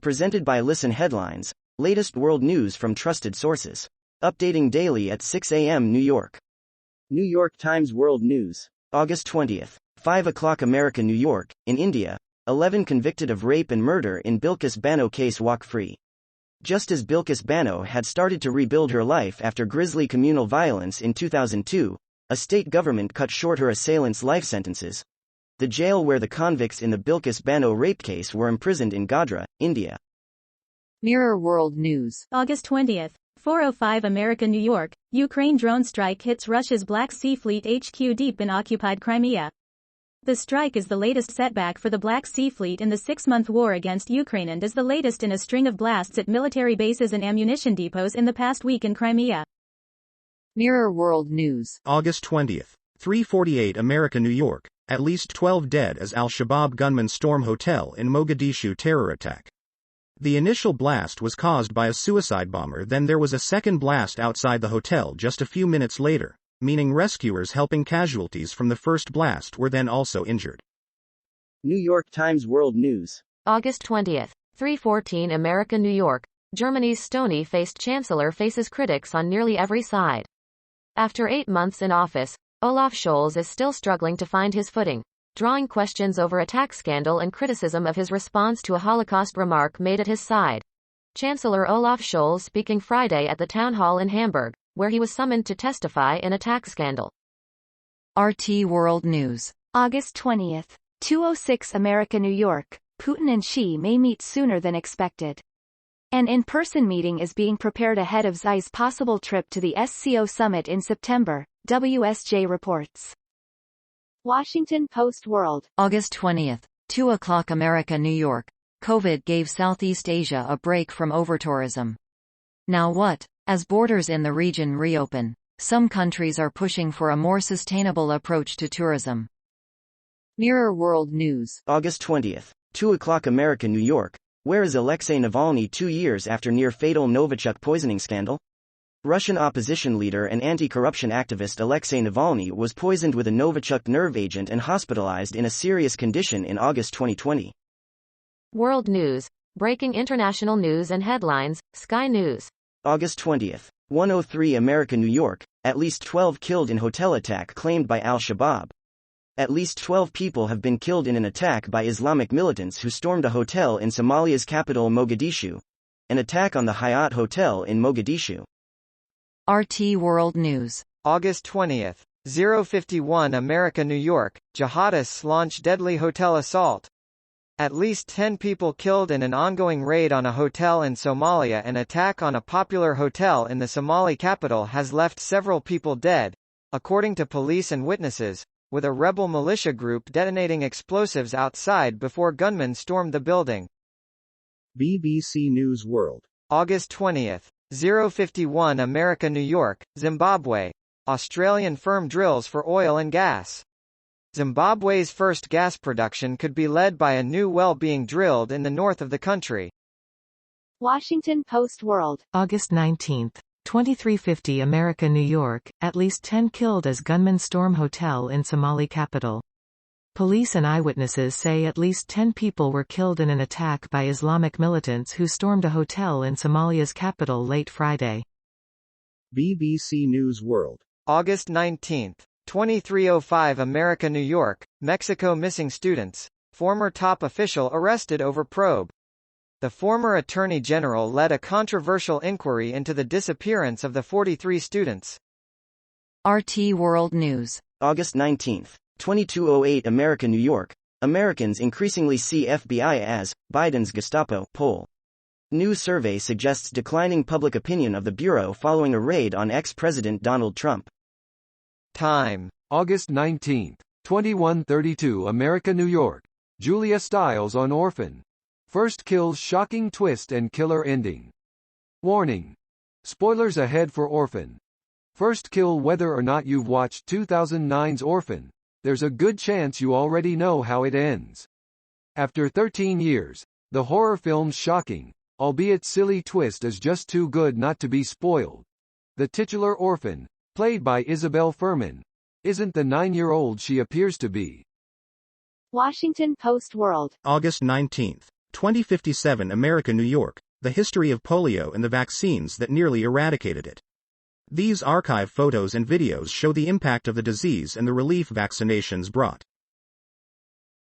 Presented by Listen Headlines, latest world news from trusted sources. Updating daily at 6 a.m. New York. New York Times World News. August 20th. 5 o'clock America New York, in India, 11 convicted of rape and murder in Bilkis Bano case walk free. Just as Bilkis Bano had started to rebuild her life after grisly communal violence in 2002, a state government cut short her assailants' life sentences. The jail where the convicts in the Bilkis Bano rape case were imprisoned in Godhra, India. Mirror World News. August 20th. 4:05 America New York, Ukraine drone strike hits Russia's Black Sea Fleet HQ deep in occupied Crimea. The strike is the latest setback for the Black Sea Fleet in the 6-month war against Ukraine and is the latest in a string of blasts at military bases and ammunition depots in the past week in Crimea. Mirror World News. August 20th. 3:48 America New York, at least 12 dead as al-Shabaab gunmen storm hotel in Mogadishu terror attack. The initial blast was caused by a suicide bomber, then there was a second blast outside the hotel just a few minutes later, meaning rescuers helping casualties from the first blast were then also injured. New York Times World News. August 20th. 3:14 America New York, Germany's Stony-Faced Chancellor faces critics on nearly every side. After 8 months in office, Olaf Scholz is still struggling to find his footing, drawing questions over a tax scandal and criticism of his response to a Holocaust remark made at his side. Chancellor Olaf Scholz speaking Friday at the town hall in Hamburg, where he was summoned to testify in a tax scandal. RT World News. August 20th. 2:06 America New York, Putin and Xi may meet sooner than expected. An in-person meeting is being prepared ahead of Xi's possible trip to the SCO summit in September, WSJ reports. Washington Post World. August 20th. 2 o'clock America New York, COVID gave Southeast Asia a break from overtourism. Now what? As borders in the region reopen, some countries are pushing for a more sustainable approach to tourism. Mirror World News. August 20th. 2 o'clock America New York, where is Alexei Navalny 2 years after near-fatal Novichok poisoning scandal? Russian opposition leader and anti-corruption activist Alexei Navalny was poisoned with a Novichok nerve agent and hospitalized in a serious condition in August 2020. World News. Breaking international news and headlines, Sky News. August 20th. 1:03 America New York, at least 12 killed in hotel attack claimed by al-Shabaab. At least 12 people have been killed in an attack by Islamic militants who stormed a hotel in Somalia's capital Mogadishu. An attack on the Hyatt Hotel in Mogadishu. RT World News. August 20th. 0:51 America New York, jihadists launch deadly hotel assault. At least 10 people killed in an ongoing raid on a hotel in Somalia. An attack on a popular hotel in the Somali capital has left several people dead, according to police and witnesses, with a rebel militia group detonating explosives outside before gunmen stormed the building. BBC News World. August 20th. 0:51 America New York, Zimbabwe. Australian firm drills for oil and gas. Zimbabwe's first gas production could be led by a new well being drilled in the north of the country. Washington Post World. August 19th. 2350 America New York, at least 10 killed as gunmen storm hotel in Somali capital. Police and eyewitnesses say at least 10 people were killed in an attack by Islamic militants who stormed a hotel in Somalia's capital late Friday. BBC News World. August 19th. 23:05 America New York, Mexico missing students. Former top official arrested over probe. The former Attorney General led a controversial inquiry into the disappearance of the 43 students. RT World News. August 19th. 22:08 America New York, Americans increasingly see FBI as Biden's Gestapo poll. New survey suggests declining public opinion of the Bureau following a raid on ex-President Donald Trump. Time. August 19th. 21:32 America New York, Julia Stiles on Orphan. First kills shocking twist and killer ending. Warning. Spoilers ahead for Orphan. First kill. Whether or not you've watched 2009's Orphan, there's a good chance you already know how it ends. After 13 years, the horror film's shocking, albeit silly twist is just too good not to be spoiled. The titular orphan, played by Isabel Fuhrman, isn't the 9-year-old she appears to be. Washington Post World. August 19th. 2057 America, New York, the history of polio and the vaccines that nearly eradicated it. These archive photos and videos show the impact of the disease and the relief vaccinations brought.